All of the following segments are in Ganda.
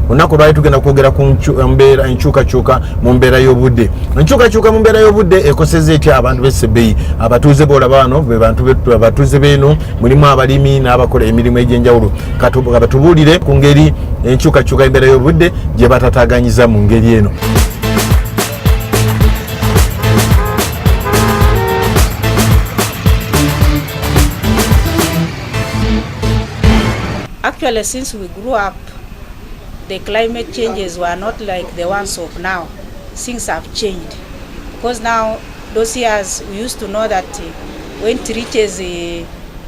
Onaku lwali tugenda kwogera ku mbeera enkyukakyuka mu mbeera y'obudde. Enkyukakyuka mu mbeera y'obudde ekosezza etya abantu b'Essebbeyi. Abatuuze b'olaba bano be bantu abatuuze b'eno, mulimu abalimi n'abakola emirimu egy'enjawulo. Batubuulire ku ngeri enkyukakyuka embeera y'obudde gye batataaganyiza mu ngeri eno. Actually, since we grew up, the climate changes were not like the ones of now. Things have changed. Because now, those years, we used to know that when it reaches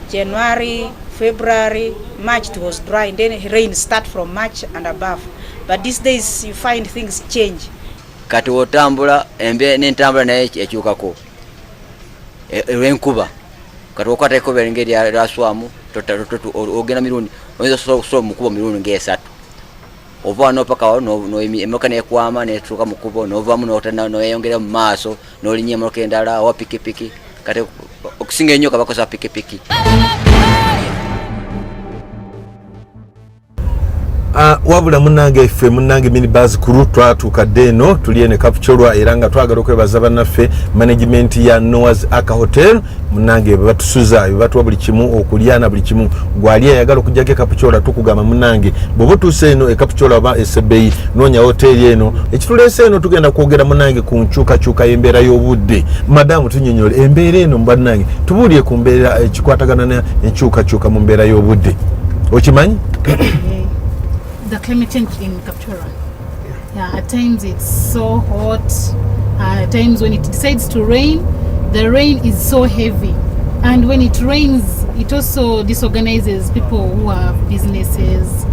January, February, March, it was dry, and then rain start from March and above. But these days, you find things change. Kati otambula n'entambula naye ekyukako olw'enkuba kati okwata ekkuba engeri yaswamu ogenda mirundi oyinza osobola mu kkuba mirundi ng'esatu ova wano paka emmotoka neekwama netuuka mu kkubo n'ovaamu noyeyongera mu maaso n'olinya emmotoka endala owa pikipiki kati okusinga ennyo kabakozesa pikipiki. Wabula munange ffe munange Minibuzz Crew twatuukadde eno tuli ene Kapchorwa era nga twagala okwebaza bannaffe management ya Noah's Ark Hotel munange batusuza batuwa buli kimu okulya na buli kimu gwali ayagala okujjako Kapchorwa tukugamba munange bwoba tuuse eno Kapchorwa oba Essebbeyi noonya hoteli eno ekituleese eno tugenda kwogera munange ku nkyukakyuka y'embeera y'obudde. Madamu tunnyonnyole embeera eno mbannange tubuulire ku mbeera ekikwatagana n'enkyukakyuka mu mbeera y'obudde okimanyi? The climate change in Kapchorwa. Yeah, at times it's so hot. At times when it decides to rain, the rain is so heavy. And when it rains, it also disorganizes people who have businesses,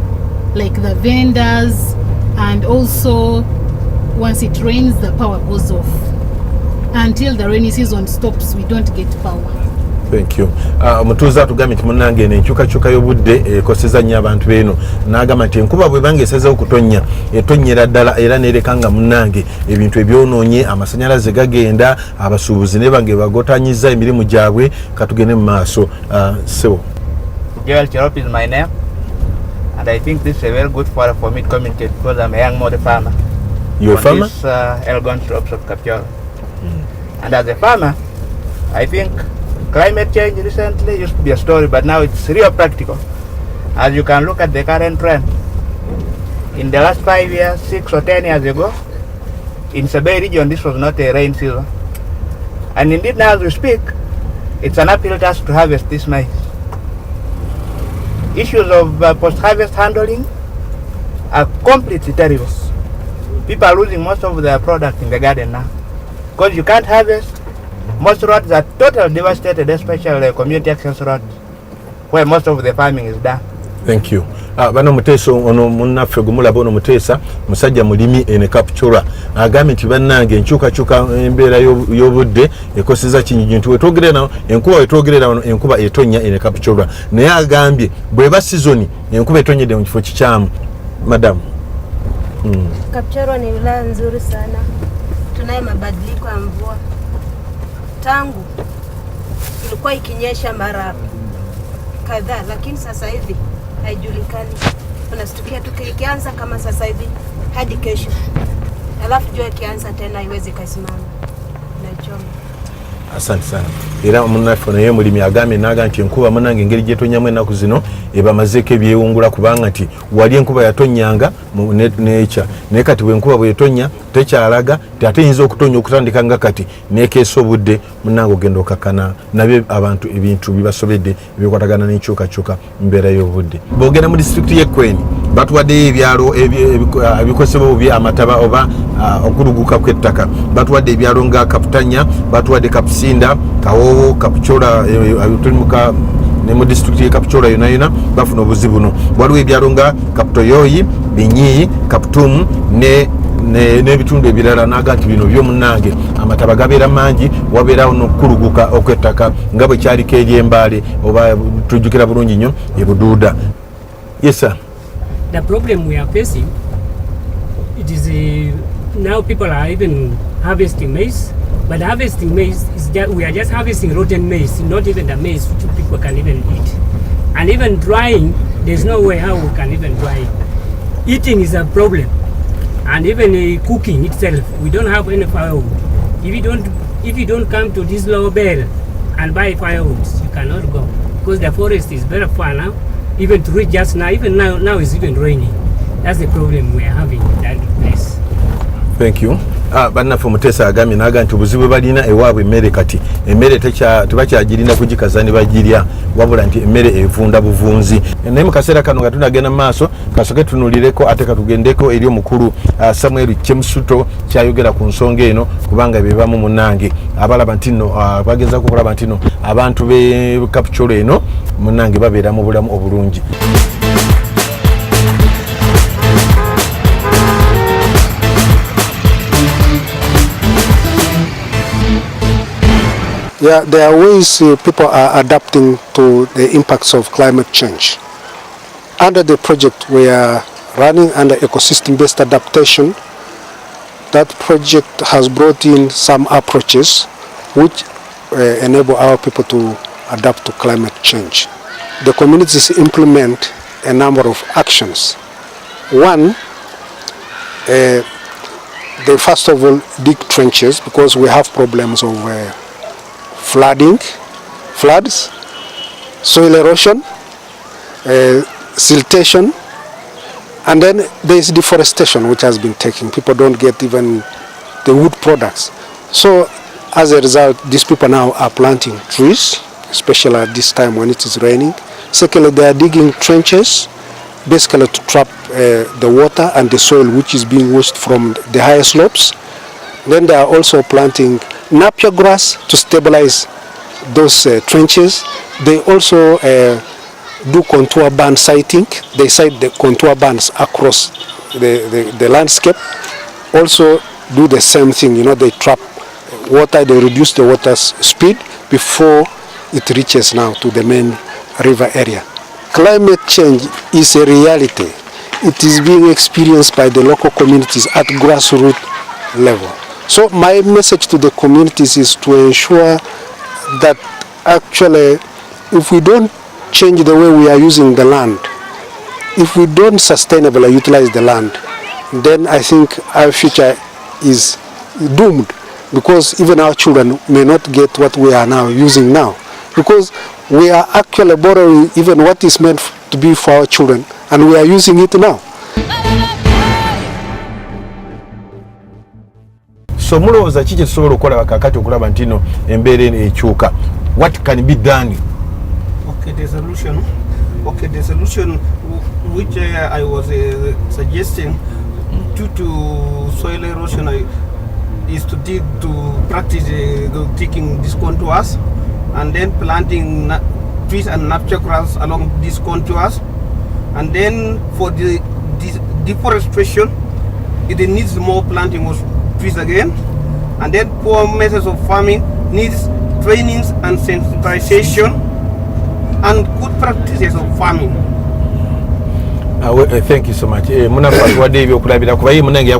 like the vendors. And also, once it rains, the power goes off. Until the rainy season stops, we don't get power. Thank you. Mutuuza atugambye nti munnange enkyukakyuka y'obudde ekoseza nnyo abantu b'eno n'agamba nti enkuba bwe banga esazeewo kutonnya etonnyera ddala era neereka nga munnange ebintu ebyonoonye amasannyalaze gagenda abasuubuzi ne bange bagotanyiza emirimu gyabwe katugende mu maaso. Sebo. Joel Cherop is my name, and I think this is a very good forum for me to communicate because I'm a young model farmer. You're a farmer? This Elgon slopes of Kapchorwa. And as a farmer, I think climate change recently used to be a story, but now it's real practical. As you can look at the current trend, in the last 5 years, 6 or 10 years ago, in Sabay region, this was not a rain season. And indeed, now as we speak, it's an uphill task to harvest this maize. Issues of post-harvest handling are completely terrible. People are losing most of their product in the garden now. Because you can't harvest. Most roads are totally devastated, especially the community access roads, where most of the farming is done. Thank you. Bano Muteesa ono munnaffe gumulaba ono Muteesa musajja mulimi ene Kapchorwa agambye nti bannange enkyukakyuka embeera y'obudde ekoseza kinyinyi nti wetwogerera enkuba wetwogerera wano enkuba etonnya ene Kapchorwa naye agambye bweba sizoni enkuba etonyedde mu kifo kikyamu. Madam. Kapchorwa ni wilaya nzuri sana, tunaye mabadiliko ya mvua. Tangu ilikuwa ikinyesha mara kadhaa, lakini sasa hivi haijulikani. Unastukia tu ikianza kama sasa hivi hadi kesho, alafu jua ikianza tena iweze kasimama na choma. Asante sana. Era munnaffe naye mulimi agambye naga nti enkuba munange engeri gyetonyamu ennaku zino ebamazeeko ebyewungula kubanga nti wali enkuba yatonnyanga nekya naye kati bwenkuba bwetonya tekyalaga ate yinza okutonya okutandika nga kati nekeesa obudde munange ogenda okakkana nabyo abantu ebintu bibasobedde ebikwatagana n'enkyukakyuka mbeera y'obudde. Bwogenda mu disitulikiti y'Ekweni batuwaddeyo ebyalo ebikosebwa obubi amataba oba okuluguka kw'ettaka. Batuwadde ebyalo nga Kaputanya, batuwadde Kapusinda, Kawowo, Kapchorwa tulimuka ne mu disitulikiti y'e Kapchorwa yonna bafuna obuzibu buno. Waliwo ebyalo nga Kaputoyoyi, Binyi, Kaputumu n'ebitundu ebirala naga nti bino by'omunnange amataba gabeera mangi wabeerawo n'okukuluguka okw'ettaka nga bwe kyaliko ery'embaale oba tujjukira bulungi nnyo e Buduuda. Yes sir. The problem we are facing, it is now people are even harvesting maize, but harvesting maize is just, we are just harvesting rotten maize, not even the maize which people can even eat. And even drying, there's no way how we can even dry it. eating is a problem, and even cooking itself, we don't have any firewood. If you don't come to this lower bed and buy firewood, you cannot go because the forest is very far now. Even to reach just now, even now it's even raining. That's the problem we are having in that place. Thank you. Bannaffe Mutesa agambye naga nti obuzibu balina ewaabwe emmere kati emmere tebakyagirina kugikaza ne bagirya wabula nti emmere evunda buvunzi. Naye mu kaseera kano nga tunagenda mu maaso kasooke tunulireko ate katugendeko eri omukulu Samuel Chemusuto kyayogera ku nsonga eno kubanga bebamu munnange abalaba nti nno bagezaako okulaba nti nno abantu be kapcholo eno munnange babeera mu bulamu obulungi. Yeah, there are ways people are adapting to the impacts of climate change. Under the project we are running under ecosystem-based adaptation, that project has brought in some approaches which enable our people to adapt to climate change. The communities implement a number of actions. One, they first of all dig trenches because we have problems of floods, soil erosion, siltation, and then there is deforestation which has been taken. People don't get even the wood products. So as a result, these people now are planting trees, especially at this time when it is raining. Secondly, they are digging trenches, basically to trap the water and the soil which is being washed from the higher slopes. Then they are also planting napier grass to stabilize those trenches. They also do contour band siting. They site the contour bands across the landscape. Also do the same thing, you know, they trap water, they reduce the water's speed before it reaches now to the main river area. Climate change is a reality. It is being experienced by the local communities at grassroots level. So my message to the communities is to ensure that actually if we don't change the way we are using the land, if we don't sustainably utilize the land, then I think our future is doomed, because even our children may not get what we are now using now, because we are actually borrowing even what is meant to be for our children and we are using it now. So mulowooza kiki tusobola okukola kakati okulaba nti no embeera ekyuka? What can be done? Okay, the solution which I was suggesting due to soil erosion is to practice digging these contours and then planting trees and napier grass along these contours. And then for the deforestation, it needs more planting of trees again. And then poor methods of farming needs trainings and sensitization and good practices of farming. Thank you so much. Munafa wadde ebyokulabira kuba ye munange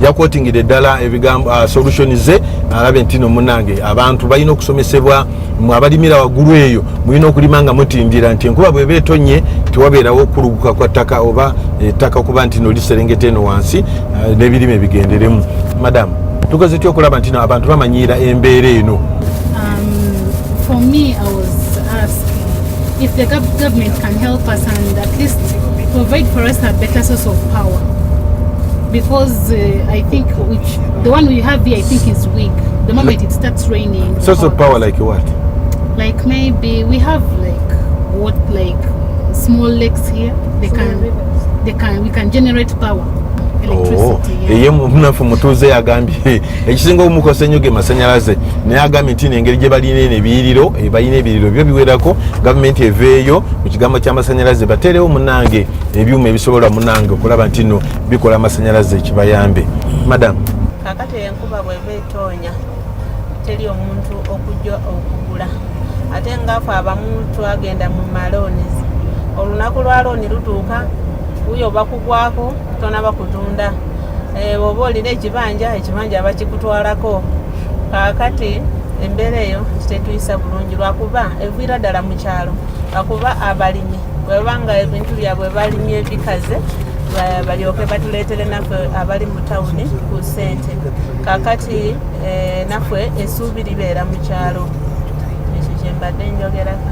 yakwotingire ddala ebigambo solution ze alabe ntino munange abantu balina okusomesebwa abalimira waggulu eyo mulina okulima nga mutindira nti enkuba bweba etonye tewabeerawo okuluguka kwa ttaka oba ettaka kuba ntino liserengeta eno wansi n'ebirime bigenderemu. Madam, tukoze ty okulaba ntino abantu bamanyiira embeera eno? For me, I was asking if the government can help us and at least provide for us a better source of power, because I think the one we have here I think is weak. The moment it starts raining. Source of power like what? Like maybe we have like small lakes here. We can generate power. Eye munafu mutuuze yagambye ekisinga omukose ennyo ge masanyalaze naye agambye nti n'engeri gye balina ebiyiriro balina ebiyiriro byo biwerako gavumenti eveeyo mu kigambo ky'amasanyalaze bateerewo munange ebyuma ebisobola munange okulaba nti nno bikola amasanyalaze kibayambe. Madam, kakati enkuba bw'eba etoonya teri omuntu okujja okugula, ate ngaafe abamu twagenda mu malooni, olunaku lwa looni lutuuka uyo bakugwako tonaba kutunda, oba olina ekibanja bakikutwalako. Kakati embeera eyo tetuyisa bulungi lwakuba eviira ddala mu kyalo, lwakuba abalimi bwebanga ebintu byabwe balimye bikaze balyoke batuleetere naffe abali mu tawuni ku ssente kakati naffe essuubi libeera mu kyalo ekyo kye mbadde njogerako.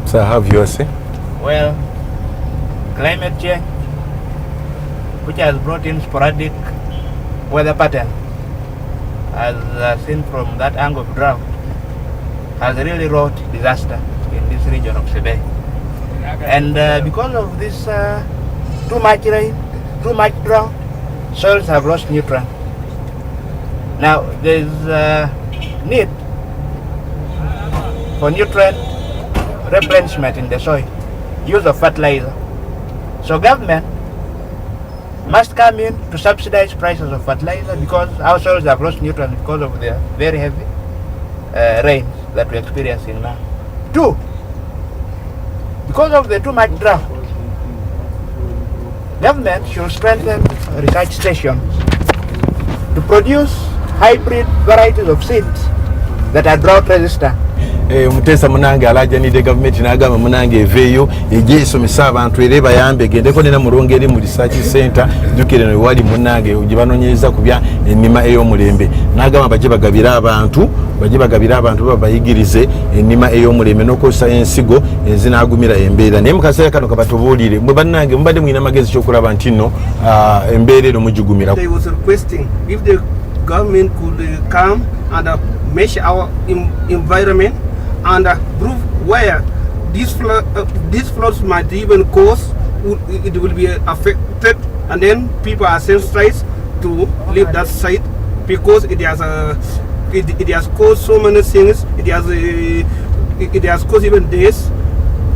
So have you say? Well, climate change, which has brought in sporadic weather pattern, as seen from that angle of drought, has really wrought disaster in this region of Sebe. And because of this too much rain, too much drought, soils have lost nutrients. Now there is need for nutrient replenishment in the soil, use of fertilizer. So government must come in to subsidize prices of fertilizer because our soils have lost nutrients because of the very heavy rains that we're experiencing now. 2, because of the too much drought, government should strengthen research stations to produce hybrid varieties of seeds that are drought resistant. Mutesa munange alajanide government nagamba munange eveyo ejesomesa abantu ere bayambe gendeko nena mulongo eri mu research center dukire no wali munange ujibanonyeza kubya enima ey'omulembe nagamba bajibagabira abantu babayigirize enima ey'omulembe nokosa ensigo ezinagumira embeera naye mukasaya kano kabatubulire mwe bannange mubadde mwina magezi kyokulaba nti no embeera eno mujigumira. They was requesting if the government could come and measure our environment and prove where these floods might even cause, it will be affected, and then people are sensitized to leave that site because it has caused so many things. It has caused even this.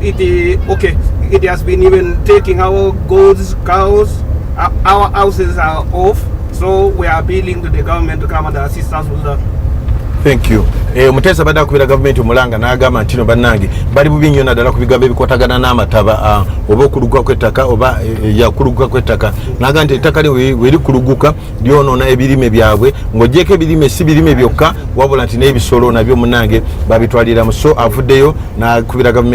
It has been even taking our goats, cows. Our houses are off, so we are appealing to the government to come and assist us with that. Thank you. Mutesa bada kubira government omulanga n'agamba ntino bannange bali bubi nnyo naddala ku bigambo ebikwatagana n'amataba oba okuluguka kw'ettaka oba yakuluguka kw'ettaka n'agamba nti ettaka weri kuluguka lyonoona ebirime byabwe ng'ogyeko ebirime si birime byokka wabula nti n'ebisolo nabyo munnange babitwalira mu so avuddeyo n'akubira government